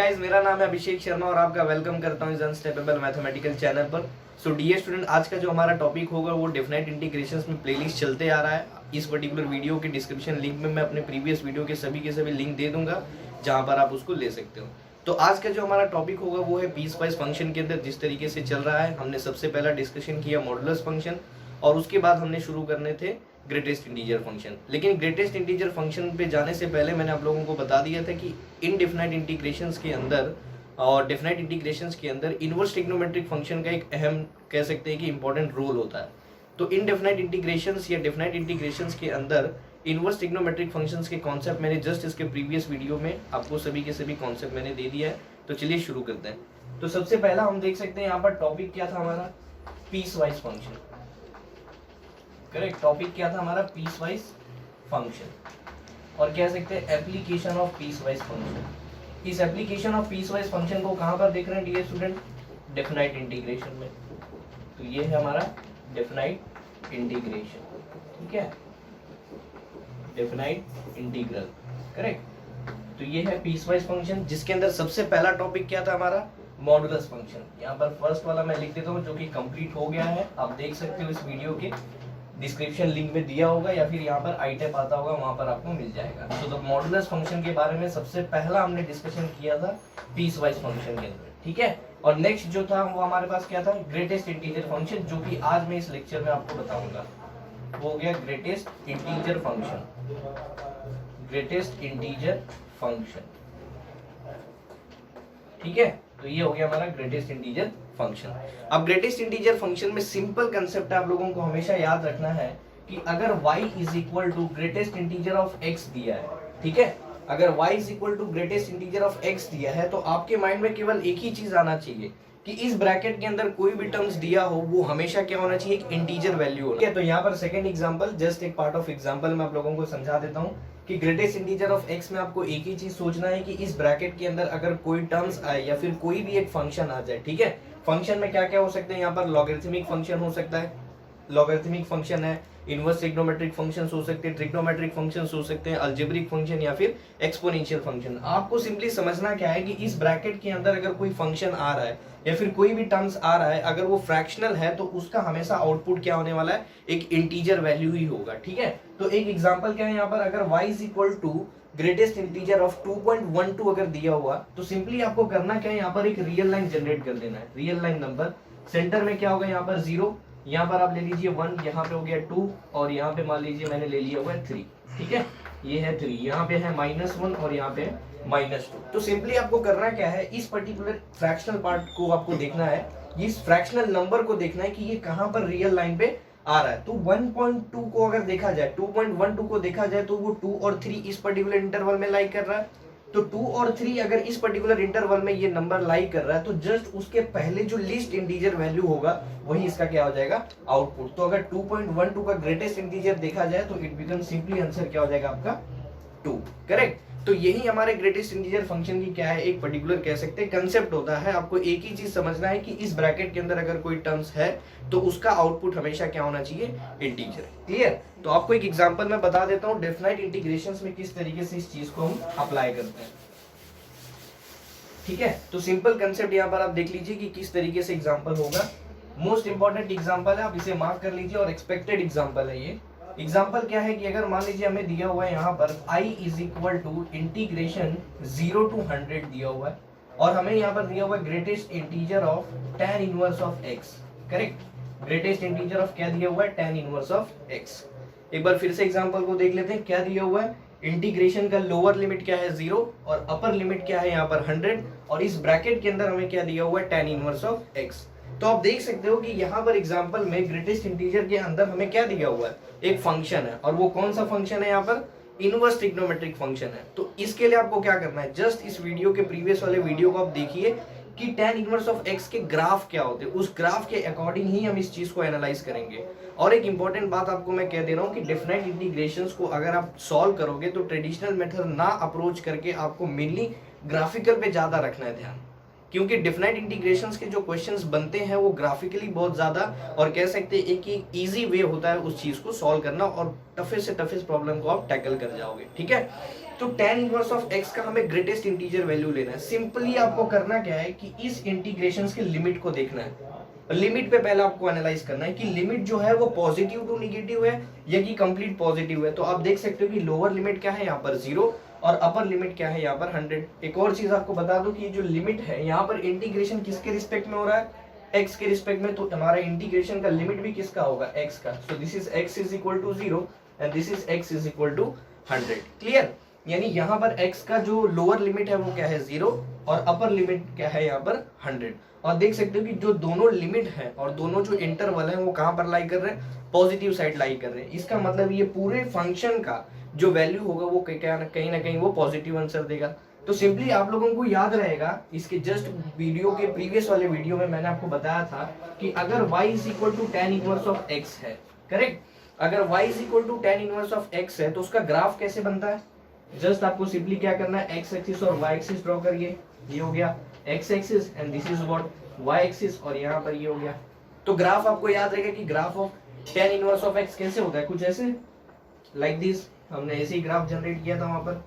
Guys, मेरा नाम है अभिषेक शर्मा और आपका वेलकम करता हूं इस अनस्टेपेबल मैथमेटिकल चैनल पर। सो डियर स्टूडेंट, आज का जो हमारा टॉपिक होगा वो डेफिनेट इंटीग्रेशंस में प्लेलिस्ट चलते आ रहा है। इस पर्टिकुलर वीडियो के डिस्क्रिप्शन लिंक में मैं अपने प्रीवियस वीडियो के सभी लिंक दे दूंगा, जहां पर आप उसको ले सकते हो। तो आज का जो हमारा टॉपिक होगा वो है पीस वाइज फंक्शन के अंदर जिस तरीके से चल रहा है। हमने सबसे पहला डिस्कशन किया मॉडुलस फंक्शन और उसके बाद हमने शुरू करने थे ग्रेटेस्ट इंटीजर फंक्शन। लेकिन ग्रेटेस्ट इंटीजर फंक्शन पे जाने से पहले मैंने आप लोगों को बता दिया था कि इनडेफिनाइट इंटीग्रेशंस के अंदर और डेफिनाइट इंटीग्रेशंस के अंदर इनवर्स ट्रिग्नोमेट्रिक फंक्शन का एक अहम कह सकते हैं कि इंपॉर्टेंट रोल होता है। तो इनडेफिनाइट इंटीग्रेशंस या डेफिनाइट इंटीग्रेशंस के अंदर इनवर्स ट्रिग्नोमेट्रिक फंक्शंस के कॉन्सेप्ट मैंने जस्ट इसके प्रीवियस वीडियो में आपको सभी के सभी कॉन्सेप्ट मैंने दे दिया है। तो चलिए शुरू करते हैं। तो सबसे पहला हम देख सकते हैं यहाँ पर टॉपिक क्या था हमारा, piecewise function. Correct, topic क्या था हमारा, पीस वाइज फंक्शन। और कह सकते हैं application of piecewise function. इस application of piecewise function को कहां पर देख रहे हैं डियर स्टूडेंट, डेफिनाइट इंटीग्रेशन में। तो ये है हमारा डेफिनाइट इंटीग्रेशन, ठीक है, डेफिनाइट इंटीग्रल। करेक्ट, तो ये है पीस वाइज फंक्शन जिसके अंदर सबसे पहला टॉपिक क्या था हमारा, मॉडुलस फंक्शन। यहाँ पर फर्स्ट वाला मैं लिख देता हूँ जो कि कंप्लीट हो गया है, आप देख सकते हो इस वीडियो के डिस्क्रिप्शन लिंक में दिया होगा या फिर यहाँ पर आई टैब आता होगा, वहां पर आपको मिल जाएगा। तो मॉडुलस फंक्शन के बारे में सबसे पहला हमने डिस्कशन किया था पीस वाइज फंक्शन के अंदर, ठीक है। और नेक्स्ट जो था वो हमारे पास क्या था, ग्रेटेस्ट इंटीजर फंक्शन, जो कि आज मैं इस लेक्चर में आपको बताऊंगा। वो हो गया greatest integer function, greatest integer function, ठीक है। तो ये हो गया हमारा ग्रेटेस्ट इंटीजर फंक्शन। अब ग्रेटेस्ट इंटीजर फंक्शन में सिंपल कंसेप्ट आप लोगों को हमेशा याद रखना है कि अगर y is equal to greatest integer of x दिया है, ठीक है, अगर y is equal to greatest integer of x दिया है तो आपके माइंड में केवल एक ही चीज आना चाहिए कि इस ब्रैकेट के अंदर कोई भी टर्म्स दिया हो वो हमेशा क्या होना चाहिए, एक इंटीजर वैल्यू होना चाहिए। तो यहाँ पर सेकंड एग्जांपल, जस्ट एक पार्ट ऑफ एग्जांपल मैं आप लोगों को समझा देता हूँ कि ग्रेटेस्ट इंटीजर ऑफ x में आपको एक ही चीज सोचना है कि इस ब्रैकेट के अंदर अगर कोई टर्म्स आए या फिर कोई भी एक फंक्शन आ जाए, ठीक है। फंक्शन में क्या क्या हो सकते हैं, यहाँ पर लॉगरिथमिक फंक्शन हो सकता है, लॉगरिथमिक फंक्शन है, इनवर्स ट्रिग्नोमेट्रिक फंक्शंस हो सकते हैं, ट्रिग्नोमेट्रिक फंक्शंस हो सकते हैं, अलजेब्रिक फंक्शन या फिर एक्सपोनेंशियल फंक्शन। आपको सिंपली समझना क्या है कि इस ब्रैकेट के अंदर अगर कोई फंक्शन आ रहा है या फिर कोई भी टर्म्स आ रहा है, अगर वो फ्रैक्शनल है तो उसका हमेशा आउटपुट क्या होने वाला है, एक इंटीजर वैल्यू ही होगा, ठीक है। तो एक एग्जांपल क्या है यहाँ पर, अगर y is equal to greatest integer of 2.12 अगर दिया हुआ तो सिंपली आपको करना क्या है, यहाँ पर एक रियल लाइन जनरेट कर देना है, रियल लाइन नंबर। सेंटर में क्या होगा, यहाँ पर 0, यहाँ पर आप ले लीजिए 1, यहाँ पे हो गया 2 और यहाँ पे मान लीजिए मैंने ले लिया हुआ है 3, ठीक है। ये है 3, यहाँ पे है -1 और यहाँ पे -2। तो सिंपली आपको करना क्या है, इस पर्टिकुलर फ्रैक्शनल पार्ट को आपको देखना है, इस फ्रैक्शनल नंबर को देखना है कि ये कहाँ पर रियल लाइन पे आ रहा है। तो 1.2 को अगर देखा जाए, 2.12 को देखा जाए तो वो 2 और 3 इस पर्टिकुलर इंटरवल में लाई कर रहा है। तो 2 और 3 अगर इस पर्टिकुलर इंटरवल में ये नंबर लाई कर रहा है तो जस्ट उसके पहले जो लीस्ट इंटीजर वैल्यू होगा वही इसका क्या हो जाएगा, आउटपुट। तो अगर 2.12 का ग्रेटेस्ट इंटीजर देखा जाए तो इट बिकम सिंपली आंसर क्या हो जाएगा आपका 2, करेक्ट। तो यही हमारे ग्रेटेस्ट इंटीजर फंक्शन की क्या है, एक पर्टिकुलर कह सकते हैं कंसेप्ट होता है। आपको एक ही चीज समझना है कि इस ब्रैकेट के अंदर अगर कोई टर्म्स है तो उसका आउटपुट हमेशा क्या होना चाहिए, इंटीजर। क्लियर। तो आपको एक एग्जांपल मैं बता देता हूं डेफिनाइट इंटीग्रेशंस में किस तरीके से इस चीज को हम अप्लाई करते हैं, ठीक है। तो सिंपल कंसेप्ट यहाँ पर आप देख लीजिए कि किस तरीके से एग्जांपल होगा। मोस्ट इंपॉर्टेंट एग्जांपल है, आप इसे मार्क कर लीजिए और एक्सपेक्टेड एग्जांपल है ये। एग्जाम्पल क्या है कि अगर मान लीजिए हमें दिया हुआ है यहाँ पर i is equal to integration 0 to 100 दिया हुआ है और हमें यहाँ पर दिया हुआ है greatest integer of tan inverse of x, correct. Greatest integer of क्या दिया हुआ है, tan इनवर्स ऑफ x। एक बार फिर से एग्जाम्पल को देख लेते हैं, क्या दिया हुआ है, इंटीग्रेशन का लोअर लिमिट क्या है 0 और अपर लिमिट क्या है यहाँ पर 100 और इस ब्रैकेट के अंदर हमें क्या दिया हुआ है, tan इनवर्स ऑफ x। तो आप देख सकते हो कि यहाँ पर एग्जांपल में ग्रेटेस्ट इंटीजर के अंदर हमें क्या दिया हुआ है, एक फंक्शन है और वो कौन सा फंक्शन है, यहाँ पर इनवर्स ट्रिग्नोमेट्रिक फंक्शन है। तो इसके लिए आपको क्या करना है, जस्ट इस वीडियो के प्रीवियस वाले वीडियो को आप देखिए कि tan इनवर्स ऑफ x के ग्राफ क्या होते हैं, उस ग्राफ के अकॉर्डिंग ही हम इस चीज को एनालाइज करेंगे। और एक इंपॉर्टेंट बात आपको मैं कह दे रहा हूँ कि डेफिनेट इंटीग्रेशंस को अगर आप सॉल्व करोगे तो ट्रेडिशनल मेथड ना अप्रोच करके आपको मेनली ग्राफिकल पे ज्यादा रखना है ध्यान, क्योंकि डिफिनाइट इंटीग्रेशंस के जो क्वेश्चंस बनते हैं वो ग्राफिकली बहुत ज्यादा और कह सकते हैं एक इजी वे होता है उस चीज को सॉल्व करना और टफेस्ट से टफेस्ट प्रॉब्लम को आप टैकल कर जाओगे। ठीक है, तो tan इनवर्स ऑफ x का हमें ग्रेटेस्ट इंटीजर वैल्यू लेना है। सिंपली आपको करना क्या है कि इस इंटीग्रेशंस के लिमिट को देखना है। लिमिट पे पहले आपको एनालाइज करना है कि लिमिट जो है वो पॉजिटिव टू निगेटिव है या कि कंप्लीट पॉजिटिव है। तो आप देख सकते हो कि लोअर लिमिट क्या है यहाँ पर 0 और अपर लिमिट क्या है यहाँ पर 100। एक और चीज आपको बता दूं कि जो लिमिट है यहाँ पर इंटीग्रेशन किसके रिस्पेक्ट में हो रहा है, x के रिस्पेक्ट में, तो हमारा इंटीग्रेशन का लिमिट भी किसका होगा, x का। So this is x is equal to 0 and this is x is equal to 100। Clear, यानी यहाँ पर x का जो लोअर लिमिट है वो क्या है 0 और अपर लिमिट क्या है यहाँ पर 100। और देख सकते हो कि जो दोनों लिमिट है और दोनों जो इंटरवल है वो कहां पर लाई कर रहे हैं, पॉजिटिव साइड लाई कर रहे हैं। इसका मतलब ये पूरे फंक्शन का जो वैल्यू होगा वो कहीं ना कहीं वो पॉजिटिव आंसर देगा। तो सिंपली आप लोगों को याद रहेगा, इसके जस्ट वीडियो के प्रीवियस वाले वीडियो में मैंने आपको बताया था कि अगर y is equal to tan inverse of x है, करेक्ट, अगर y is equal to tan inverse of x है तो उसका ग्राफ कैसे बनता है। जस्ट आपको सिंपली क्या करना है, एक्स एक्सिस और वाई एक्सिस ड्रॉ करिए, ये हो गया x axis and this is what y axis, और यहाँ पर ये हो गया। तो ग्राफ आपको याद रहेगा कि graph of tan inverse of x कैसे होता है, कुछ ऐसे लाइक दिस। हमने ऐसे ही ग्राफ जनरेट किया था वहां पर।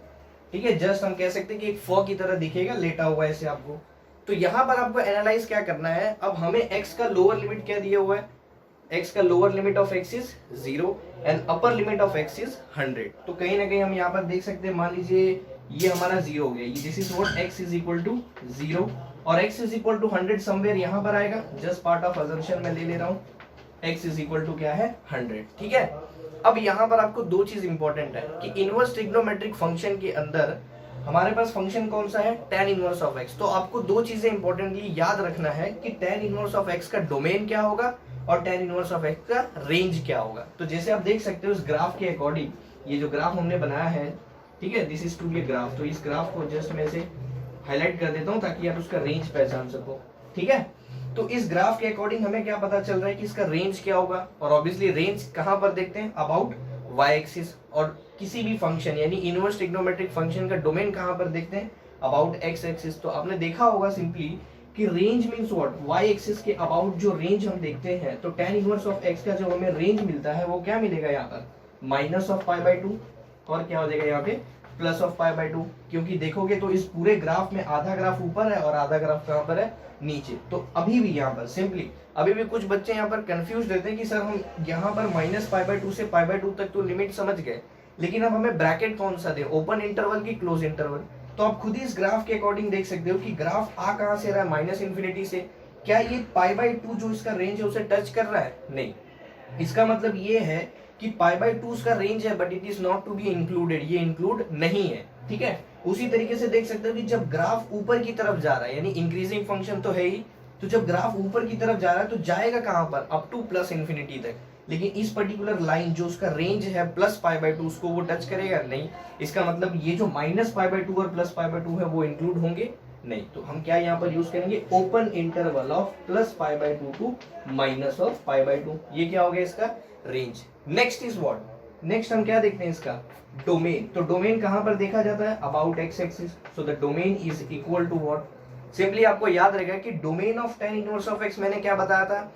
ठीक है, जस्ट हम कह सकते हैं कि एक फॉ की तरह दिखेगा लेटा हुआ ऐसे आपको। तो यहाँ पर आपको एनालाइज क्या करना है, अब हमें x का लोअर लिमिट क्या दिया हुआ है, x का lower limit of x is 0 and upper limit of x is 100। तो कहीं ना कहीं हम यहाँ पर देख सकते हैं, मान लीजिए ये हमारा 0 हो गया, this is what x is equal to 0 और x is equal to 100 somewhere यहाँ पर आएगा। जस्ट पार्ट ऑफ अजम्पशन में ले रहा हूँ, x इज इक्वल टू क्या है 100। ठीक है, अब यहाँ पर आपको दो चीज इंपॉर्टेंट है कि इनवर्स ट्रिग्नोमेट्रिक फंक्शन के अंदर हमारे पास फंक्शन कौन सा है, tan इनवर्स ऑफ x। तो आपको दो चीजें इंपॉर्टेंटली याद रखना है कि tan इनवर्स ऑफ x का डोमेन क्या होगा और tan इनवर्स ऑफ x का रेंज क्या होगा। तो जैसे आप देख सकते हो इस ग्राफ के अकॉर्डिंग, ये जो ग्राफ हमने बनाया है, ठीक है, this is to be graph. तो इस ग्राफ को जस्ट मैं से हाईलाइट कर देता हूँ ताकि आप उसका रेंज पहचान सको। ठीक है, तो इस ग्राफ के अकॉर्डिंग हमें क्या पता चल रहा है कि इसका रेंज क्या होगा, और ऑब्वियसली रेंज कहां पर देखते हैं, अबाउट y एक्सिस, और किसी भी फंक्शन यानी इनवर्स ट्रिग्नोमेट्रिक फंक्शन का डोमेन कहां पर देखते हैं, अबाउट x एक्सिस। तो आपने देखा होगा सिंपली कि range means what, y axis के अबाउट जो रेंज हम देखते हैं, तो tan इनवर्स ऑफ x का जो हमें रेंज मिलता है वो क्या मिलेगा यहाँ पर, माइनस ऑफ π/2, और क्या हो जाएगा यहाँ पे प्लस ऑफ π/2। क्योंकि देखोगे तो इस पूरे ग्राफ में आधा ग्राफ ऊपर है और आधा ग्राफ कहां पर है, नीचे। तो अभी भी यहाँ पर सिंपली अभी भी कुछ बच्चे यहाँ पर कंफ्यूज रहते हैं कि सर हम यहाँ पर माइनस π/2 से π/2 तक तो लिमिट समझ गए, लेकिन अब हमें ब्रैकेट कौन सा दे, ओपन इंटरवल की क्लोज इंटरवल। तो आप खुद ही इस ग्राफ के अकॉर्डिंग देख सकते हो कि ग्राफ आ कहां से रहा है, माइनस इन्फिनिटी से। क्या ये π/2 जो इसका रेंज है उसे टच कर रहा है, नहीं। इसका मतलब ये है कि π/2 उसका रेंज है but it is not to be included, ये इंक्लूड नहीं है। ठीक है, उसी तरीके से देख सकते हो कि जब ग्राफ ऊपर की तरफ जा रहा है, यानी इंक्रीजिंग फंक्शन तो है ही, तो जब ग्राफ ऊपर की तरफ जा रहा है तो जाएगा कहां पर, अप टू प्लस इन्फिनिटी तक। लेकिन इस पर्टिकुलर लाइन जो उसका रेंज है प्लस π/2 उसको वो टच करेगा नहीं। इसका मतलब ये जो माइनस π/2 और प्लस π/2 है वो इंक्लूड होंगे नहीं। तो हम क्या यहाँ पर यूज करेंगे, open interval of plus π/2 to minus of π/2। ये क्या हो गया इसका range. Next is what, next हम क्या देखते हैं इसका डोमेन। तो डोमेन कहां पर देखा जाता है, about x axis. So the domain is equal to what, simply आपको याद रहेगा कि domain of tan inverse of x मैंने क्या बताया था।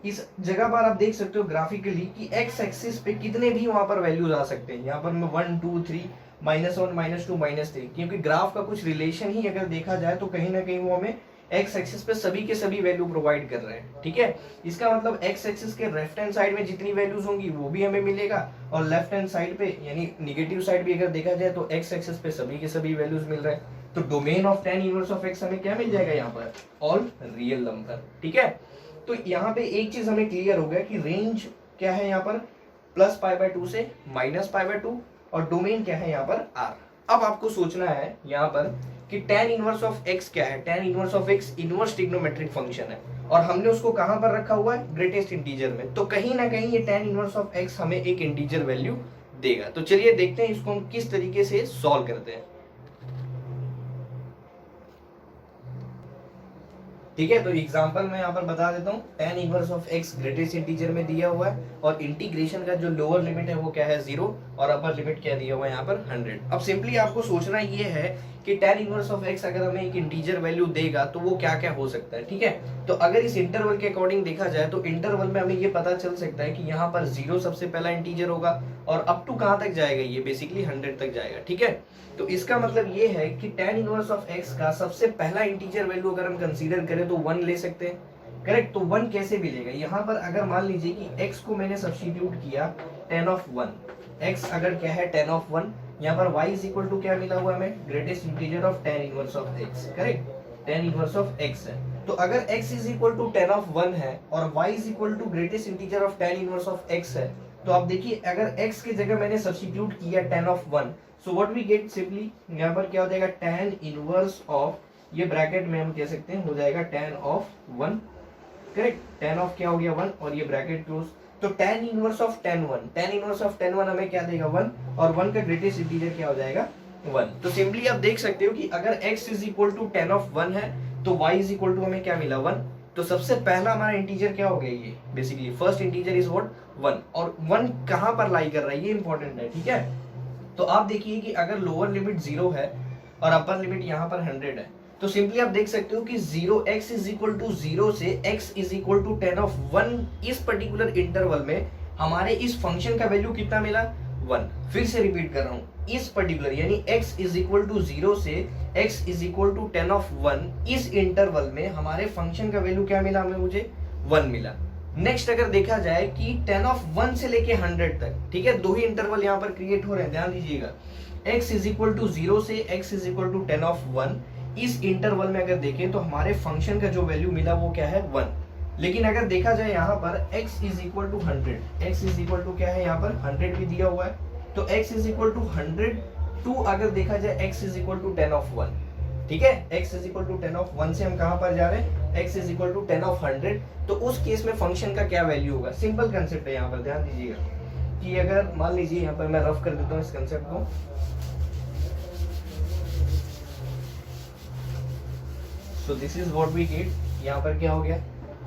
इस जगह पर आप देख सकते हो ग्राफिकली कि x एक्सिस पे कितने भी वहां पर वैल्यूज आ सकते हैं। यहाँ पर मैं 1 2 3 -1 -2 -3, क्योंकि ग्राफ का कुछ रिलेशन ही अगर देखा जाए तो कहीं ना कहीं वो हमें एक्स एक्सिस पे सभी के सभी वैल्यू प्रोवाइड कर रहे हैं। ठीक है, इसका मतलब एक्स एक्सिस के लेफ्ट हैंड साइड में जितनी वैल्यूज होंगी वो भी हमें मिलेगा, और लेफ्ट हैंड साइड पे यानी निगेटिव साइड भी अगर देखा जाए तो एक्स एक्सिस पे सभी के सभी वैल्यूज मिल रहे हैं। तो domain of tan inverse of x हमें क्या मिल जाएगा यहाँ पर, ऑल रियल नंबर। ठीक है, तो यहाँ पे एक चीज हमें क्लियर हो गया कि रेंज क्या है यहाँ पर प्लस π/2 से माइनस π/2, और डोमेन क्या है यहाँ पर r। अब आपको सोचना है यहाँ पर कि tan इनवर्स ऑफ x क्या है। tan inverse of x inverse trigonometric function है और हमने उसको कहां पर रखा हुआ है, ग्रेटेस्ट इंटीजर में। तो कहीं ना कहीं ये tan इनवर्स ऑफ x हमें एक इंटीजर वैल्यू देगा। तो चलिए देखते हैं इसको हम किस तरीके से सॉल्व करते हैं। ठीक है, तो एग्जांपल मैं यहाँ पर बता देता हूँ, tan inverse of x greatest integer में दिया हुआ है और इंटीग्रेशन का जो लोअर लिमिट है वो क्या है 0 और अपर लिमिट क्या दिया हुआ है यहाँ पर 100। अब सिंपली आपको सोचना ये है कि tan इनवर्स ऑफ x अगर हमें एक इंटीजर वैल्यू देगा तो वो क्या क्या हो सकता है। ठीक है, तो अगर इस इंटरवल के अकॉर्डिंग देखा जाए तो इंटरवल में हमें ये पता चल सकता है कि यहाँ पर 0 सबसे पहला इंटीजर होगा और अप टू कहाँ तक जाएगा, ये बेसिकली 100 तक जाएगा। ठीक है, तो इसका मतलब ये है कि tan इनवर्स ऑफ x का सबसे पहला इंटीजर वैल्यू अगर हम कंसीडर करें तो 1 ले सकते हैं। करेक्ट, तो 1 कैसे मिलेगा, यहाँ पर अगर मान लीजिए कि x को मैंने सब्स्टिट्यूट किया tan ऑफ 1, x अगर क्या है tan ऑफ 1, यहाँ पर y इज इक्वल टू क्या मिला हुआ हमें, greatest integer of tan inverse of x। Correct, tan inverse of x है, तो अगर x is equal to tan of 1 है और y is equal to greatest integer of tan inverse of x है, तो आप देखिए अगर x की जगह मैंने सब्स्टिट्यूट किया tan of 1, so what we get simply यहाँ पर क्या हो जाएगा, tan इनवर्स ऑफ, ये ब्रैकेट में हम कह सकते हैं हो जाएगा tan of 1। Correct, tan of क्या हो गया 1 और ये ब्रैकेट क्लोज, तो tan inverse of tan 1, tan inverse of tan 1 हमें क्या देगा 1 और 1 का ग्रेटेस्ट इंटीजर क्या हो जाएगा 1। तो सिंपली आप देख सकते हो कि अगर x is equal to tan of 1 है तो y इज इक्वल टू हमें क्या मिला 1। तो सबसे पहला हमारा इंटीजर क्या हो गया, ये basically first integer is what 1, और 1 कहां पर लाई कर रहा है ये इंपॉर्टेंट है। ठीक है, तो आप देखिए कि अगर लोअर लिमिट 0 है और अपर लिमिट यहाँ पर 100 है, तो सिंपली आप देख सकते हो कि 0x इज इक्वल टू 0 से x is equal to tan of 1 इस पर्टिकुलर इंटरवल में हमारे इस फंक्शन का वैल्यू कितना मिला 1। फिर से रिपीट कर रहा हूँ, इस पर्टिकुलर यानी x इज इक्वल टू 0 से x is equal to tan of 1 इस इंटरवल में हमारे फंक्शन का वैल्यू क्या मिला हमें, मुझे 1 मिला। नेक्स्ट अगर देखा जाए कि tan ऑफ 1 से लेके 100 तक, ठीक है, दो ही इंटरवल यहाँ पर क्रिएट हो रहे हैं, ध्यान दीजिएगा, x इज इक्वल टू 0 से x is equal to tan of 1 इस इंटरवल में अगर देखें तो हमारे फंक्शन का जो वैल्यू मिला वो क्या है 1। लेकिन अगर देखा जाए यहाँ पर x is equal to 100, x is equal to क्या है यहाँ पर 100 भी दिया हुआ है, तो x is equal to 100 to अगर देखा जाए x is equal to tan of 1। ठीक है, x is equal to tan of 1 से हम कहां पर जा रहे हैं, x is equal to tan of 100, तो उस केस में फंक्शन का क्या वैल्यू होगा। सिंपल कंसेप्ट है यहाँ पर, ध्यान दीजिएगा कि अगर मान लीजिए यहाँ पर मैं रफ कर देता हूँ इस कंसेप्ट को, so this is what we get. यहाँ पर क्या हो गया,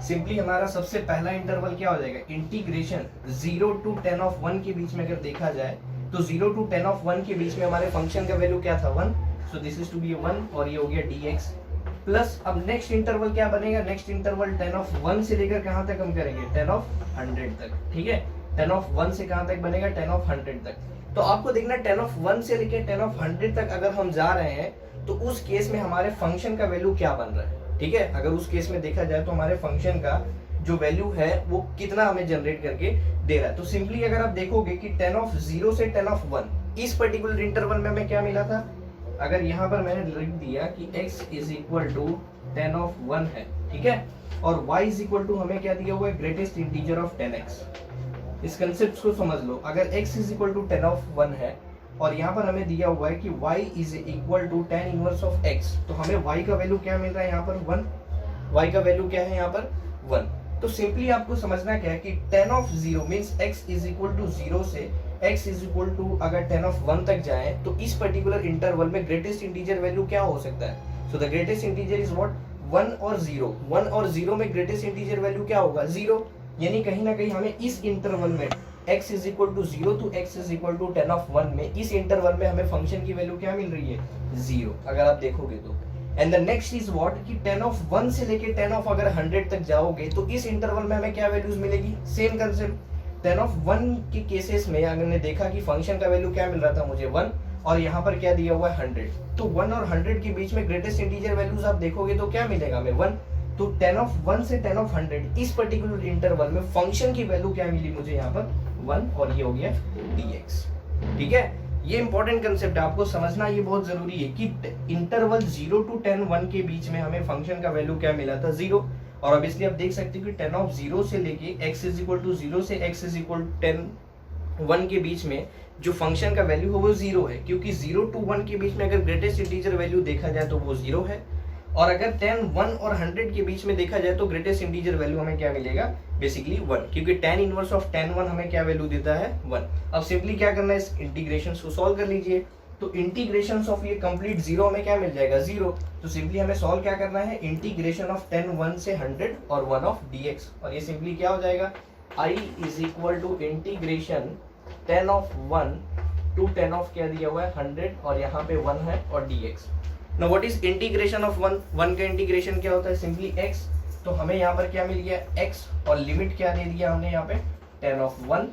सिंपली हमारा सबसे पहला इंटरवल क्या हो जाएगा, इंटीग्रेशन 0 टू tan ऑफ 1 के बीच में अगर देखा जाए तो 0 टू tan ऑफ 1 के बीच में हमारे फंक्शन का वैल्यू क्या था 1, so this is to be 1 और ये हो गया dx प्लस। अब नेक्स्ट इंटरवल क्या बनेगा, नेक्स्ट इंटरवल tan ऑफ 1 से लेकर कहां तक हम करेंगे, tan ऑफ 100 तक। ठीक है, tan ऑफ 1 से कहां तक बनेगा, tan ऑफ 100 तक। तो आपको देखना tan ऑफ 1 से लेकर tan ऑफ 100 तक अगर हम जा रहे हैं तो उस केस में हमारे फंक्शन का वैल्यू क्या बन रहा है। ठीक है, अगर उस केस में देखा जाए तो हमारे फंक्शन का जो वैल्यू है वो कितना हमें जनरेट करके दे रहा है। तो सिंपली अगर आप देखोगे कि tan ऑफ 0 से tan ऑफ 1 इस पर्टिकुलर इंटरवल में हमें क्या मिला था, अगर यहाँ पर मैंने लिख दिया कि x is equal to tan of 1 है, ठीक है, और y इज इक्वल टू हमें क्या दिया हुआ है, ग्रेटेस्ट इंटीजर ऑफ 10x। इस कंसेप्ट को समझ लो, अगर x is equal to tan of 1 है और यहाँ पर हमें दिया हुआ है कि y is equal to tan inverse of x, तो हमें y का वैल्यू क्या मिल रहा है यहाँ पर 1, y का वैल्यू क्या है यहाँ पर 1। तो सिंपली आपको समझना क्या है कि tan of 0 means x is equal to 0 से x इज इक्वल टू अगर tan ऑफ 1 तक जाए तो इस पर्टिकुलर इंटरवल में ग्रेटेस्ट इंटीजर वैल्यू क्या हो सकता है। So the greatest integer is what 1 और 0, 1 और 0 में ग्रेटेस्ट इंटीजर वैल्यू क्या होगा 0, यानी कहीं ना कहीं हमें इस इंटरवल में x is equal to 0 to x is equal to tan of 1 में इस इंटरवल में हमें फंक्शन की वैल्यू क्या मिल रही है 0, अगर आप देखोगे तो। And the next is what कि tan ऑफ 1 से लेके tan ऑफ अगर 100 तक जाओगे तो इस इंटरवल में हमें क्या वैल्यूज मिलेगी, सेम कंसेप्ट। tan ऑफ 1 के केसेस में अगर ने देखा कि फंक्शन का वैल्यू क्या मिल रहा था मुझे 1 और यहाँ पर क्या दिया हुआ है 100, तो 1 और 100 के बीच में ग्रेटेस्ट इंटीजर वैल्यूज आप देखोगे तो क्या मिलेगा हमें 1। तो tan ऑफ 1 से tan ऑफ 100 इस पर्टिकुलर इंटरवल में फंक्शन की वैल्यू क्या मिली मुझे यहाँ पर 1 और ये हो गया dx। ठीक है, ये इंपॉर्टेंट कंसेप्ट है, आपको समझना ये बहुत जरूरी है कि इंटरवल 0 टू tan 1 के बीच में हमें फंक्शन का वैल्यू क्या मिला था 0, और अब इसलिए आप देख सकते हो कि tan ऑफ 0 से लेके x इज इक्वल टू 0 से x is equal to tan 1 के बीच में जो फंक्शन का वैल्यू है वो 0 है, क्योंकि 0 टू 1 के बीच में अगर ग्रेटेस्ट इंटीजर वैल्यू देखा जाए तो वो 0 है, और अगर tan 1 और 100 के बीच में देखा जाए तो ग्रेटेस्ट इंटीजर वैल्यू हमें क्या मिलेगा, बेसिकली 1, क्योंकि tan इनवर्स ऑफ tan 1 हमें क्या वैल्यू देता है 1। अब सिंपली क्या करना है, इस इंटीग्रेशन को सॉल्व कर लीजिए। तो तो इंटीग्रेशन ऑफ ये कंप्लीट जीरो में क्या मिल जाएगा, जीरो। तो सिंपली हमें सॉल्व क्या करना है, इंटीग्रेशन ऑफ 10 1 से 100 और 1 ऑफ dx, और ये सिंपली क्या हो जाएगा, I is equal to integration 10 of 1 to 10 of क्या दिया हुआ है 100, और यहाँ पे 1 है और dx। Now what is integration of 1 का इंटीग्रेशन क्या होता है, सिंपली x। तो हमें यहाँ पर क्या मिल गया x, और लिमिट क्या दे दिया हमने यहाँ पे 10 ऑफ 1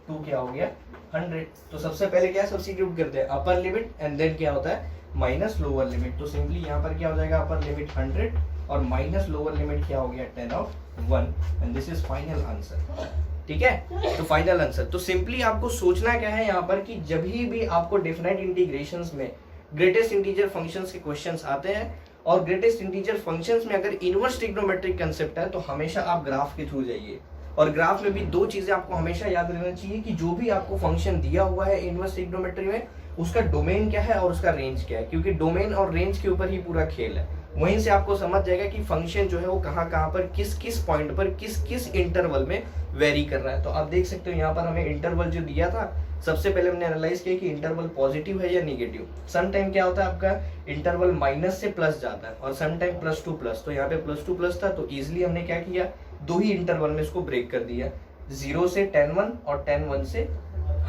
टू क्या हो गया 100। तो सबसे पहले क्या सब्स्टिट्यूट करते हैं, अपर लिमिट एंड देन क्या होता है माइनस लोअर लिमिट। तो सिंपली यहाँ पर क्या हो जाएगा, अपर लिमिट 100 और माइनस लोअर लिमिट क्या हो गया 10 of 1, and this is final answer. ठीक है, तो फाइनल आंसर। तो सिंपली आपको सोचना क्या है यहाँ पर कि जब भी आपको डिफरेंट इंटीग्रेशंस में ग्रेटेस्ट इंटीजर फंक्शंस के क्वेश्चंस आते हैं, और ग्रेटेस्ट इंटीजर फंक्शंस में अगर इनवर्स ट्रिग्नोमेट्रिक कंसेप्ट है, तो हमेशा आप ग्राफ के थ्रू जाइए। और ग्राफ में भी दो चीजें आपको हमेशा याद रखना चाहिए कि जो भी आपको फंक्शन दिया हुआ है इनवर्स ट्रिग्नोमेट्री में, उसका डोमेन क्या है और उसका रेंज क्या है, क्योंकि डोमेन और रेंज के ऊपर ही पूरा खेल है। वहीं से आपको समझ जाएगा कि फंक्शन जो है वो कहाँ कहाँ पर किस किस पॉइंट पर किस किस इंटरवल में वेरी कर रहा है। तो आप देख सकते हो यहाँ पर हमें इंटरवल जो दिया था, सबसे पहले हमने एनालाइज किया कि इंटरवल पॉजिटिव है या नेगेटिव। सम टाइम क्या होता है आपका इंटरवल माइनस से प्लस जाता है, और some time plus to plus. तो यहाँ पे प्लस टू प्लस था, तो इजिली हमने क्या किया, दो ही इंटरवल में इसको ब्रेक कर दिया, 0 से 10 1 और 10 1 से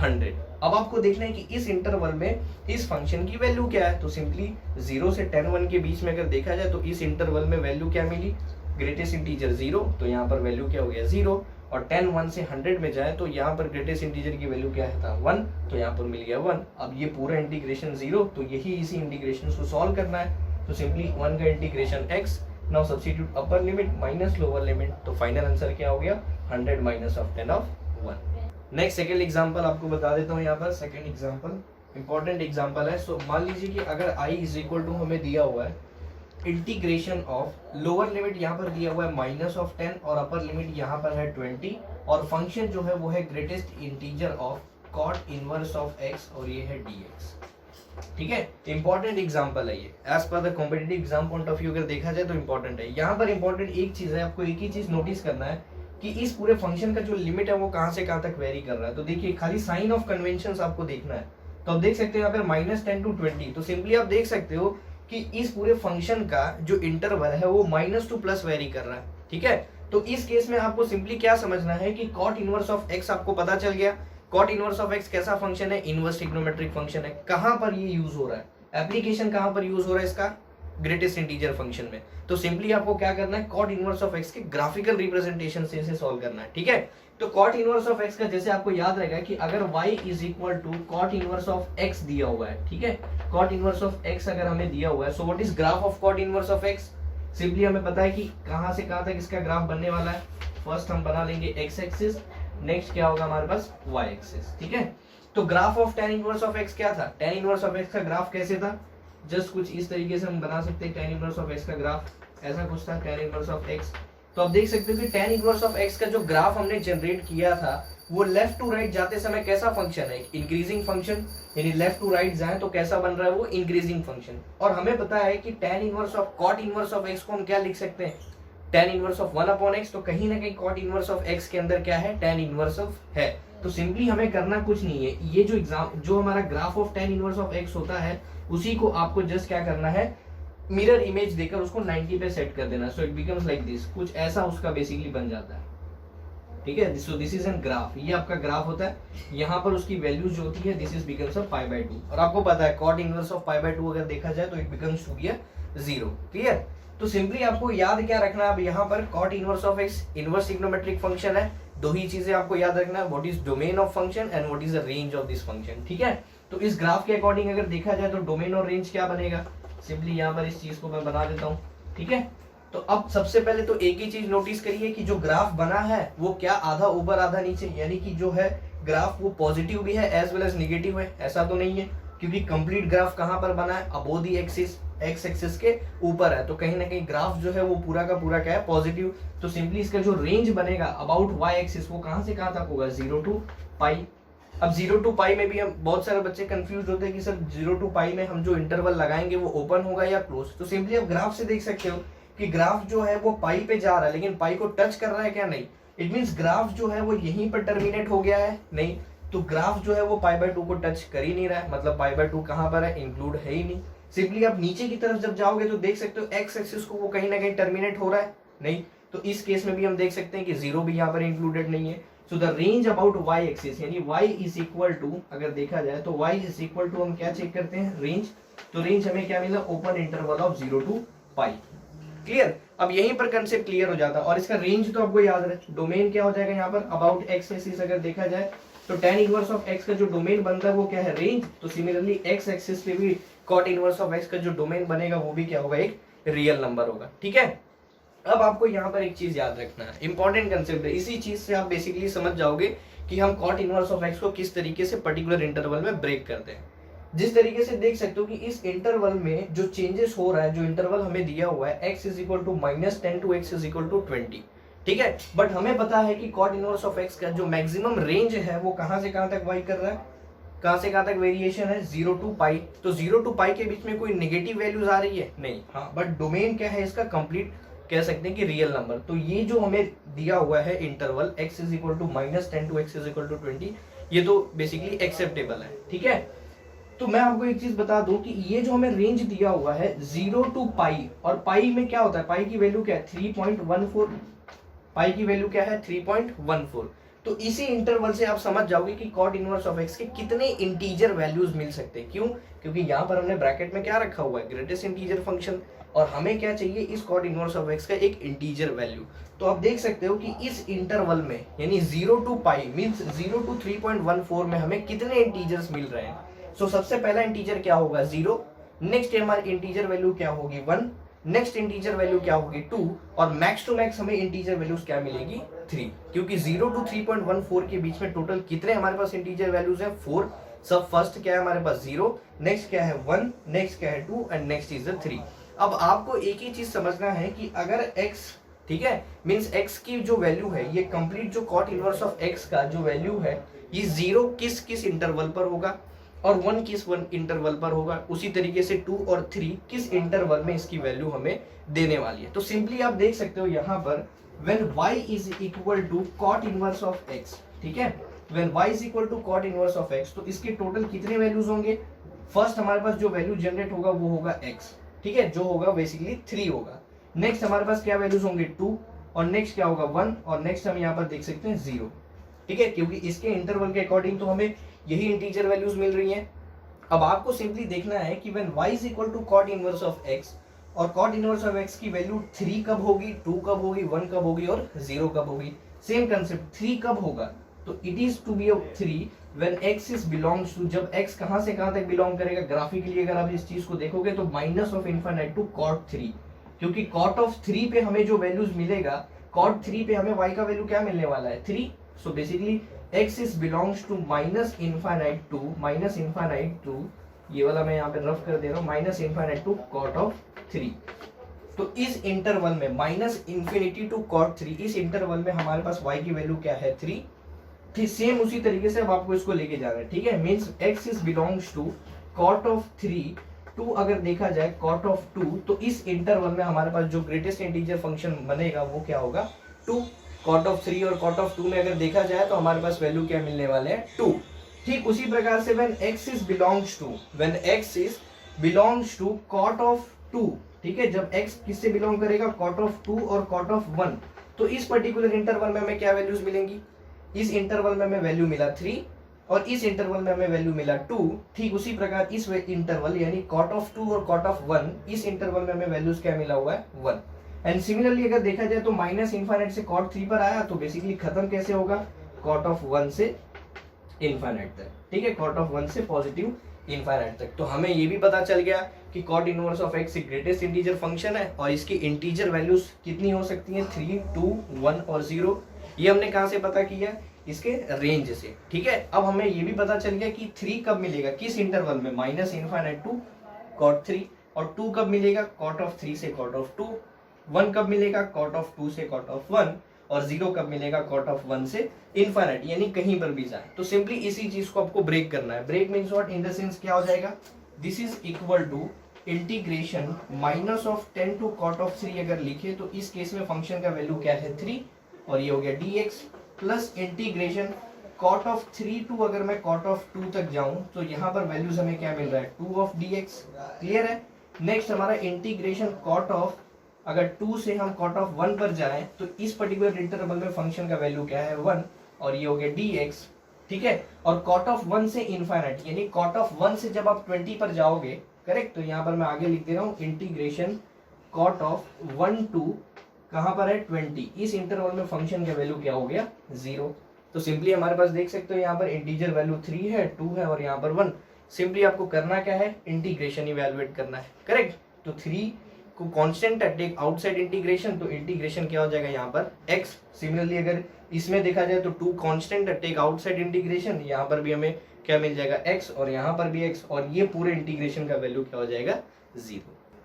100। अब आपको देखना है कि इस इंटरवल में इस फंक्शन की वैल्यू क्या है। तो सिंपली 0 से 10 1 के बीच में अगर देखा जाए तो इस इंटरवल में वैल्यू क्या मिली, ग्रेटेस्ट इंटीजर 0, तो यहाँ पर वैल्यू क्या हो गया 0। और 10 1 से 100 में जाए तो यहाँ पर ग्रेटेस्ट इंटीजर की वैल्यू क्या है था 1, तो यहाँ पर मिल गया 1। अब ये पूरा इंटीग्रेशन 0, तो यही इसी इंटीग्रेशन को सॉल्व करना है। तो सिंपली 1 का integration x, now substitute upper limit minus lower limit, तो फाइनल आंसर क्या हो गया 100 minus of 10 of 1। Next second example आपको बता देता हूँ। यहाँ पर सेकंड एग्जांपल इंपॉर्टेंट एग्जांपल है। सो मान लीजिए कि अगर i इज इक्वल टू हमें दिया हुआ है इंटीग्रेशन ऑफ लोअर लिमिट यहाँ पर दिया हुआ है माइनस ऑफ 10 और अपर लिमिट यहाँ पर है 20, और फंक्शन जो है वो है greatest integer of cot inverse of x, और ये है dx। ठीक है, इंपॉर्टेंट एग्जांपल है ये, as per the competitive exam point of view अगर देखा जाए तो इंपॉर्टेंट है। यहाँ पर इंपॉर्टेंट एक चीज है, आपको एक ही चीज नोटिस करना है कि इस पूरे फंक्शन का जो लिमिट है वो कहाँ से कहाँ तक वेरी कर रहा है। तो देखिए खाली साइन ऑफ कन्वेंशन आपको देखना है। तो आप देख सकते हो यहाँ पर -10 to 20, तो सिंपली आप देख सकते हो कि इस पूरे फंक्शन का जो इंटरवल है वो -2 to + वेरी कर रहा है। ठीक है, तो इस केस में आपको सिंपली क्या समझना है कि कॉट इनवर्स ऑफ x आपको पता चल गया। कॉट इनवर्स ऑफ x कैसा फंक्शन है, इनवर्स ट्रिग्नोमेट्रिक फंक्शन है। कहां पर ये यूज हो रहा है, एप्लीकेशन कहां पर यूज हो रहा है इसका, ग्रेटेस्ट इंटीजर फंक्शन में। तो सिंपली आपको क्या करना है, कॉट इनवर्स ऑफ x के ग्राफिकल रिप्रेजेंटेशन से इसे सॉल्व करना है। ठीक है, तो कॉट इनवर्स ऑफ x का जैसे आपको याद रहेगा कि अगर y is equal to cot inverse of x दिया हुआ है, ठीक है, कॉट इनवर्स ऑफ x अगर हमें दिया हुआ है, so what is graph of cot inverse of x। Simply हमें पता है कि कहां से कहां तक इसका ग्राफ बनने वाला है। फर्स्ट हम बना लेंगे x एक्सिस, नेक्स्ट क्या होगा हमारे पास y एक्सिस। ठीक है, तो graph of tan inverse of x क्या था, tan इनवर्स ऑफ x का ग्राफ कैसे था, जस्ट कुछ इस तरीके से हम बना सकते हैं। tan इनवर्स ऑफ x का ग्राफ ऐसा कुछ था, tan इनवर्स ऑफ x। तो आप देख सकते हो कि tan इनवर्स ऑफ x का जो ग्राफ हमने जनरेट किया था वो लेफ्ट टू राइट जाते समय कैसा फंक्शन है, इंक्रीजिंग फंक्शन, यानी लेफ्ट टू राइट जाए तो कैसा बन रहा है वो इंक्रीजिंग फंक्शन। और हमें पता है कि tan inverse of cot inverse of x को हम क्या लिख सकते हैं, tan इनवर्स ऑफ 1/x। तो कहीं ना कहीं कॉट इनवर्स ऑफ x के अंदर क्या है, tan इनवर्स ऑफ है। तो सिंपली हमें करना कुछ नहीं है, ये जो हमारा graph of tan inverse of x होता है उसी को आपको जस्ट क्या करना है, मिरर इमेज देकर उसको 90 पे सेट कर देना। सो इट बिकम्स लाइक दिस, कुछ ऐसा उसका बेसिकली बन जाता है। ठीक है, so this is an graph, ये आपका ग्राफ होता है। यहाँ पर उसकी वैल्यूज जो होती है दिस इज बिकम्स ऑफ π/2, और आपको पता है कॉट इनवर्स ऑफ π/2 अगर देखा जाए तो it becomes to be 0। Clear, तो सिंपली आपको याद क्या रखना है, अब यहाँ पर cot inverse of x inverse trigonometric function है। दो ही चीजें आपको याद रखना है, what is domain of function and what is the range of this function. ठीक है, तो इस ग्राफ के अकॉर्डिंग अगर देखा जाए तो डोमेन और रेंज क्या बनेगा, सिंपली यहाँ पर इस चीज को मैं बना देता हूँ। ठीक है, तो अब सबसे पहले तो एक ही चीज नोटिस करिए कि जो ग्राफ बना है वो क्या आधा ऊपर आधा नीचे, यानी कि जो है ग्राफ वो पॉजिटिव भी है एज वेल एज नेगेटिव है, ऐसा तो नहीं है, क्योंकि कंप्लीट ग्राफ कहां पर बना है, अबोव दी एक्सिस, एक्स एक्सिस के ऊपर है। तो कहीं ना कहीं ग्राफ जो है वो पूरा का पूरा क्या है, पॉजिटिव। तो सिंपली इसका जो रेंज बनेगा अबाउट y एक्सिस वो कहां से कहां तक होगा, 0 to π। अब 0 to π में भी हम बहुत सारे बच्चे कंफ्यूज होते हैं कि सर 0 to π में हम जो इंटरवल लगाएंगे वो ओपन होगा या क्लोज। तो सिंपली आप ग्राफ से देख सकते हो कि ग्राफ जो है वो पाई पे जा रहा है, लेकिन पाई को टच कर रहा है क्या, नहीं। इट मींस ग्राफ जो है वो यहीं पर टर्मिनेट हो गया है, नहीं। तो ग्राफ जो है वो पाई बाय 2 को टच कर ही नहीं रहा है, मतलब पाई बाय 2 कहां पर है, इंक्लूड है ही नहीं। सिंपली आप नीचे की तरफ जब जाओगे तो देख सकते हो एक्स एक्सिस को वो कहीं ना कहीं टर्मिनेट हो रहा है, नहीं। तो इस केस में भी हम देख सकते हैं कि जीरो भी यहाँ पर इंक्लूडेड नहीं है। So the range about Y axis, यानी y इज इक्वल टू, अगर देखा जाए तो y इज इक्वल टू हम क्या चेक करते हैं, रेंज। तो रेंज हमें क्या मिला, open interval of 0 to pi. Clear, अब यहीं पर कंसेप्ट क्लियर हो जाता है। और इसका रेंज तो आपको याद रहे, डोमेन क्या हो जाएगा यहाँ पर, अबाउट एक्स एक्सिस अगर देखा जाए तो tan इनवर्स ऑफ x का जो डोमेन बनता है वो क्या है, रेंज। तो सिमिलरली x एक्सिस पे भी cot इनवर्स ऑफ x का जो डोमेन बनेगा वो भी क्या होगा, एक रियल नंबर होगा। ठीक है, अब आपको यहाँ पर एक चीज याद रखना है, इंपॉर्टेंट कंसेप्ट है। इसी चीज से आप बेसिकली समझ जाओगे कि हम cot इनवर्स ऑफ x को किस तरीके से पर्टिकुलर इंटरवल में ब्रेक करते हैं। जिस तरीके से देख सकते हो कि इस इंटरवल में जो चेंजेस हो रहा है, जो इंटरवल हमें दिया हुआ है x is equal to -10 to x is equal to 20, ठीक है। बट हमें पता है कि cot इनवर्स ऑफ x का जो मैक्सिमम रेंज है वो कहां से कहां तक वाई कर रहा है, कहां से कहां तक वेरिएशन है, 0 to पाई। तो 0 to पाई के बीच में कोई नेगेटिव वैल्यूज आ रही है, नहीं। हाँ, बट डोमेन क्या है इसका, कंप्लीट कह सकते हैं कि रियल नंबर। तो ये जो हमें दिया हुआ है interval x is equal to -10 to x is equal to 20, ये तो बेसिकली एक्सेप्टेबल है। ठीक है, तो मैं आपको एक चीज बता दूं कि ये जो हमें रेंज दिया हुआ है 0 to पाई, और पाई में क्या होता है, पाई की वैल्यू क्या है, 3.14। पाई की वैल्यू क्या है, 3.14। तो इसी इंटरवल से आप समझ जाओगे कि cot इनवर्स ऑफ x के कितने इंटीजर वैल्यूज मिल सकते हैं। क्यों, क्योंकि यहाँ पर हमने ब्रैकेट में क्या रखा हुआ है, ग्रेटेस्ट इंटीजर फंक्शन, और हमें क्या चाहिए, इस cot इनवर्स ऑफ x का एक इंटीजर वैल्यू। तो आप देख सकते हो कि इस इंटरवल में, यानी 0 to पाई मींस 0 to 3.14 में हमें कितने इंटीजर्स मिल रहे हैं। सो सबसे पहला इंटीजर क्या होगा, 0। नेक्स्ट हमारी इंटीजर वैल्यू क्या होगी, 1। नेक्स्ट इंटीजर वैल्यू क्या होगी, 2। और मैक्स टू मैक्स हमें इंटीजर वैल्यूज क्या मिलेगी, 3। क्योंकि 0 to 3.14 के बीच में टोटल कितने हमारे पास इंटीजर वैल्यूज है, 4। सब फर्स्ट क्या है हमारे पास, 0। नेक्स्ट क्या है, 1। नेक्स्ट क्या है, 2। And next is 3। अब आपको एक ही चीज समझना है कि अगर x, ठीक है, मींस x की जो वैल्यू है, ये कंप्लीट जो cot इनवर्स ऑफ x का जो वैल्यू है, ये 0 किस किस इंटरवल पर होगा और 1 किस 1 इंटरवल पर होगा, उसी तरीके से 2 और 3 किस इंटरवल में इसकी वैल्यू हमें देने वाली है। तो सिंपली आप देख सकते हो यहाँ पर when y is equal to cot inverse of x, ठीक है, when y is equal to cot inverse of x, तो इसके टोटल कितने वैल्यूज होंगे। फर्स्ट हमारे पास जो वैल्यू जनरेट होगा वो होगा x, ठीक है, जो होगा बेसिकली 3 होगा। नेक्स्ट हमारे पास क्या वैल्यूज होंगे, 2। और नेक्स्ट क्या होगा, 1। और नेक्स्ट हम यहाँ पर देख सकते हैं 0, ठीक है, क्योंकि इसके इंटरवल के अकॉर्डिंग तो हमें यही इंटीजर वैल्यूज मिल रही हैं। अब आपको सिंपली देखना है कि when y is equal to cot inverse of x, और cot इनवर्स ऑफ x की वैल्यू 3 कब होगी, 2 कब होगी, 1 कब होगी और 0 कब होगी। सेम कंसेप्ट, 3 कब होगा, तो it is to be 3 when x is belongs to, जब x कहां से कहां तक बिलोंग करेगा, ग्राफिकली अगर आप इस चीज को देखोगे तो minus of infinite to cot 3, क्योंकि cot ऑफ 3 पे हमें जो वैल्यूज मिलेगा, cot 3 पे हमें y का वैल्यू क्या मिलने वाला है, 3। So basically x is belongs to minus infinite to, ये वाला मैं यहाँ पे रफ कर दे रहा हूँ, minus infinite to cot of 3। तो इस इंटरवल में माइनस इंफिनिटी टू cot 3, इस इंटरवल में हमारे पास y की वैल्यू क्या है, 3। ठीक, सेम उसी तरीके से अब आपको इसको लेके जाना है, ठीक है, means x is belongs to cot of 3 to, अगर देखा जाए cot ऑफ 2, तो इस इंटरवल में हमारे पास जो ग्रेटेस्ट इंटीजर फंक्शन बनेगा वो क्या होगा, 2। cot ऑफ 3 और cot ऑफ 2 में अगर देखा जाए तो हमारे पास वैल्यू क्या मिलने वाले हैं, 2। ठीक उसी प्रकार से when x is belongs to cot of 2, ठीक है, जब x किससे बिलोंग करेगा, cot of 2 और cot of 1, तो इस पर्टिकुलर इंटरवल में हमें क्या वैल्यूज मिलेंगी, इस इंटरवल में हमें वैल्यू मिला 3 और इस इंटरवल में हमें वैल्यू मिला 2। ठीक उसी प्रकार इस इंटरवल यानी cot of 2 और cot of 1, इस इंटरवल में हमें वैल्यूज क्या मिला हुआ है, 1। एंड सिमिलरली अगर देखा जाए तो माइनस इनफाइनाइट से cot 3 पर आया तो बेसिकली खत्म कैसे होगा, cot of 1 से इनफाइनाइट तक, ठीक है, cot of 1 से पॉजिटिव इनफाइनाइट तक। तो हमें ये भी पता चल गया कि cot inverse of x greatest integer function है और इसकी इंटीजर वैल्यूज कितनी हो सकती हैं, 3, 2, 1 और 0। ये हमने कहां से पता किया, इसके रेंज से, ठीक है। अब हमें ये भी पता चल गया कि 3 कब मिलेगा, किस इंटरवल में, माइनस इनफाइनाइट टू cot 3, और 2 कब मिलेगा, cot of 3 से cot of 2, 1 कब मिलेगा, cot of 2 से cot of 1, और 0 कब मिलेगा, cot of 1 से इनफाइनाइट, यानी कहीं पर भी जाए। तो सिंपली इसी चीज को आपको ब्रेक करना है। Break means what, in the sense क्या हो जाएगा, this is equal to integration minus of 10 to cot of 3 अगर लिखे तो इस केस में फंक्शन का वैल्यू क्या है, 3, और ये हो गया dx plus integration cot of 3 to अगर मैं कॉट ऑफ 2 तक जाऊं तो यहाँ पर वैल्यूज हमें क्या मिल रहा है 2 ऑफ dx, क्लियर है। नेक्स्ट हमारा इंटीग्रेशन कॉट ऑफ, अगर 2 से हम कॉट ऑफ 1 पर जाएं तो इस पर्टिकुलर इंटरवल में फंक्शन का वैल्यू क्या है 1, और ये हो गया dx, ठीक है। और कॉट ऑफ 1 से इनफाइनाइट, यानी कॉट ऑफ 1 से जब आप 20 पर जाओगे, करेक्ट, तो यहाँ पर मैं आगे लिख दे रहा हूँ इंटीग्रेशन कॉट ऑफ 1 टू कहाँ पर है 20, इस इंटरवल में फंक्शन का वैल्यू क्या हो गया 0। तो सिंपली हमारे पास देख सकते हो यहाँ पर इंटीजर वैल्यू 3 है, 2 है और यहाँ पर 1। सिंपली आपको करना क्या है, इंटीग्रेशन इवैल्यूएट करना है, करेक्ट। तो 3 को कांस्टेंट है, टेक आउटसाइड इंटीग्रेशन, तो इंटीग्रेशन क्या हो जाएगा यहाँ पर x। सिमिलरली अगर इसमें देखा जाए तो 2 कांस्टेंट है, टेक आउटसाइड इंटीग्रेशन, यहाँ पर भी हमें क्या मिल जाएगा x, और यहाँ पर भी x, और ये पूरे इंटीग्रेशन का वैल्यू क्या हो जाएगा 0,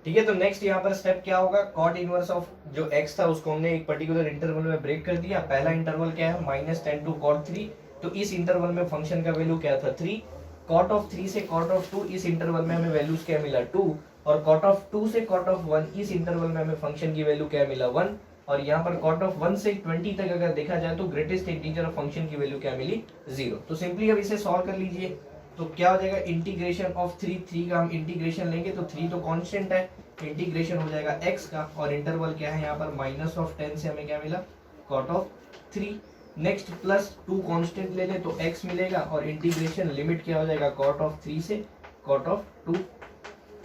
ठीक है। तो नेक्स्ट यहाँ पर स्टेप क्या होगा, कॉट इनवर्स ऑफ जो x था उसको हमने एक पर्टिकुलर इंटरवल में ब्रेक कर दिया। पहला इंटरवल क्या है -10 टू कॉट 3, तो इस इंटरवल में फंक्शन का वैल्यू क्या था 3। कॉट ऑफ 3 से कॉट ऑफ 2, इस इंटरवल में हमें वैल्यूज क्या मिला 2, और कॉट ऑफ 2 से कॉट ऑफ 1, इस इंटरवल में हमें फंक्शन की वैल्यू क्या मिला 1। और यहाँ पर कॉट ऑफ 1 से 20 तक अगर देखा जाए तो ग्रेटेस्ट इंटीजर ऑफ फंक्शन की वैल्यू क्या मिली 0। तो सिंपली अब इसे सॉल्व कर लीजिए, तो क्या हो जाएगा इंटीग्रेशन ऑफ 3 का हम इंटीग्रेशन लेंगे तो 3 तो कांस्टेंट है, इंटीग्रेशन हो जाएगा x का, और इंटरवल क्या है यहाँ पर -10 से हमें क्या मिला cot of 3। Next plus 2 constant ले ले तो x मिलेगा, और इंटीग्रेशन लिमिट क्या हो जाएगा कॉट ऑफ 3 से कॉट ऑफ 2,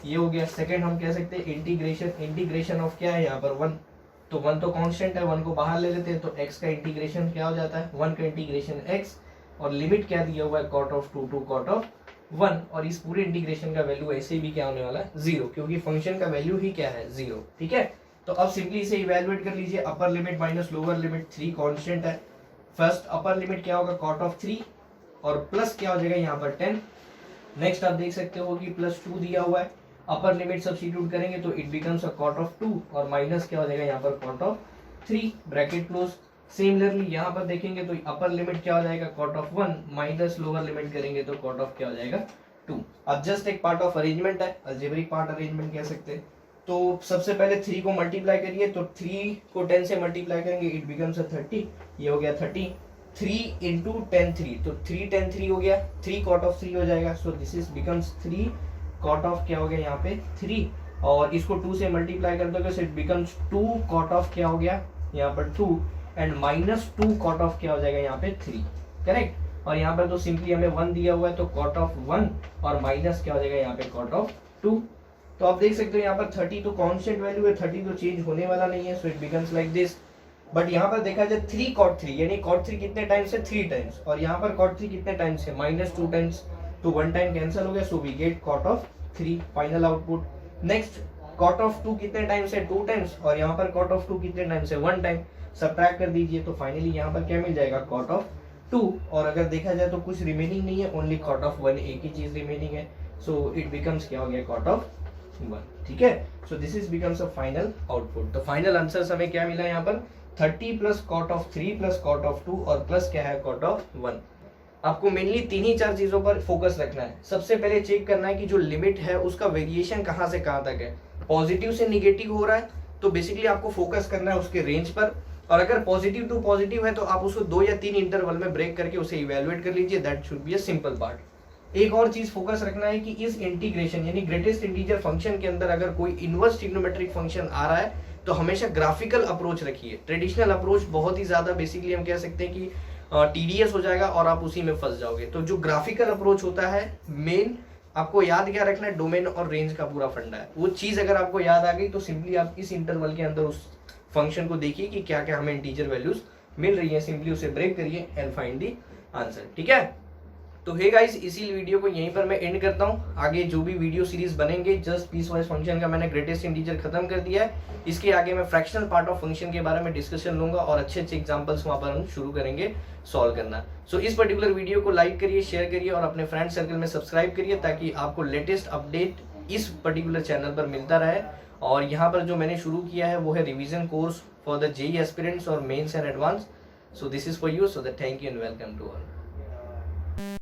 ये हो गया। सेकंड हम कह सकते हैं इंटीग्रेशन ऑफ क्या है यहाँ पर 1, तो 1 तो कांस्टेंट है, 1 को बाहर ले लेते हैं तो x का इंटीग्रेशन क्या हो जाता है 1 का इंटीग्रेशन x, और लिमिट क्या दिया हुआ है cot of 2 to cot of 1, और इस पूरे इंटीग्रेशन का वैल्यू ऐसे भी क्या होने वाला है 0, क्योंकि फंक्शन का वैल्यू ही क्या है 0, ठीक है। तो अब सिंपली इसे इवैल्यूएट कर लीजिए, upper limit minus lower limit, 3 constant है, फर्स्ट अपर लिमिट क्या होगा कॉट ऑफ 3, और प्लस क्या हो जाएगा यहाँ पर 10। नेक्स्ट आप देख सकते हो कि +2 दिया हुआ है, अपर लिमिट सब्स्टिट्यूट करेंगे तो it becomes a cot of 2, और माइनस क्या हो जाएगा यहाँ पर cot of 3, bracket close. Similarly यहाँ पर देखेंगे तो अपर लिमिट क्या हो जाएगा cot of 1, minus lower limit करेंगे तो कॉट ऑफ क्या हो जाएगा 2। अब जस्ट एक पार्ट ऑफ अरेंजमेंट है, अलजेब्रिक पार्ट अरेंजमेंट कह सकते हैं। तो सबसे पहले 3 को मल्टीप्लाई करिए, तो 3 को 10 से मल्टीप्लाई करेंगे इट बिकम्स अ 30, ये हो गया 30, 3 इंटू 10 3, तो 3 10 3 हो गया, 3 कॉट ऑफ 3 हो जाएगा, so this is becomes 3 cot of क्या हो गया यहाँ पे 3, और इसको 2 से मल्टीप्लाई कर दोगे so it becomes 2 cot of क्या हो गया यहाँ पर 2, एंड -2 कॉट ऑफ क्या हो जाएगा यहाँ पे 3, करेक्ट। और यहाँ पर तो सिंपली हमें 1 दिया हुआ है तो कॉट ऑफ 1, और माइनस क्या हो जाएगा यहाँ पे कॉट ऑफ 2। तो आप देख सकते हो यहाँ पर 30 तो कांस्टेंट वैल्यू है, 30 तो चेंज होने वाला नहीं है, सो it becomes like this. But यहाँ पर देखा जाए 3 कॉट 3, यानी कॉट 3 कितने टाइम्स है 3 टाइम्स, और यहाँ पर कॉट 3 कितने टाइम्स है -2 टाइम्स, तो 1 टाइम कैंसिल हो गया, so we get cot of 3 final output. Next cot of 2 कितने टाइम्स है 2 टाइम्स, और यहाँ पर कॉट ऑफ 2 कितने टाइम्स है 1 टाइम, सब्ट्रैक्ट कर दीजिए तो फाइनली यहाँ पर क्या मिल जाएगा कॉट ऑफ 2, और अगर देखा जाए तो कुछ रिमेनिंग नहीं है, ओनली कॉट ऑफ 1, एक ही चीज रिमेनिंग है, सो इट बिकम्स क्या हो गया कॉट ऑफ 1, ठीक है। So this is becomes a final output. तो फाइनल आंसर हमें क्या मिला यहाँ पर 30 plus cot of 3 plus cot of 2, और प्लस क्या है कॉट ऑफ 1। आपको मेनली 3 ही 4 चीजों पर फोकस रखना है। सबसे पहले चेक करना है कि जो लिमिट है उसका वेरिएशन कहाँ से कहाँ तक है, पॉजिटिव से निगेटिव हो रहा है तो बेसिकली आपको फोकस करना है उसके रेंज पर, और अगर पॉजिटिव टू पॉजिटिव है तो आप उसको 2 या 3 इंटरवल में ब्रेक करके उसे इवैल्यूएट कर लीजिए, that should be a simple part. एक और चीज फोकस रखना है कि इस इंटीग्रेशन यानी ग्रेटेस्ट इंटीजर फंक्शन के अंदर अगर कोई इनवर्स ट्रिग्नोमेट्रिक फंक्शन आ रहा है तो हमेशा ग्राफिकल अप्रोच रखिए। ट्रेडिशनल अप्रोच बहुत ही ज्यादा बेसिकली हम कह सकते हैं कि टीडीएस हो जाएगा और आप उसी में फंस जाओगे। तो जो ग्राफिकल अप्रोच होता है, मेन आपको याद क्या रखना है, डोमेन और रेंज का पूरा फंडा है। वो चीज अगर आपको याद आ गई तो सिंपली आप इस इंटरवल के अंदर उस फंक्शन को देखिए कि क्या क्या हमें इंटीजर वैल्यूज मिल रही है, सिंपली उसे ब्रेक करिए एंड फाइंड दी आंसर, ठीक है। तो हे गाइस, इसी वीडियो को यहीं पर मैं एंड करता हूँ। आगे जो भी वीडियो सीरीज बनेंगे, जस्ट पीस वाइज फंक्शन का मैंने ग्रेटेस्ट इंटीजर खत्म कर दिया है। इसके आगे मैं फ्रैक्शनल पार्ट ऑफ फंक्शन के बारे में डिस्कशन लूंगा और अच्छे अच्छे एग्जांपल्स वहां पर हम शुरू करेंगे सॉल्व करना। सो इस पर्टिकुलर वीडियो को लाइक करिए, शेयर करिए और अपने फ्रेंड सर्कल में सब्सक्राइब करिए ताकि आपको लेटेस्ट अपडेट इस पर्टिकुलर चैनल पर मिलता रहे। और यहाँ पर जो मैंने शुरू किया है वो है revision course for the JEE aspirants और mains and advance. So this is for you, so that thank you and welcome to all.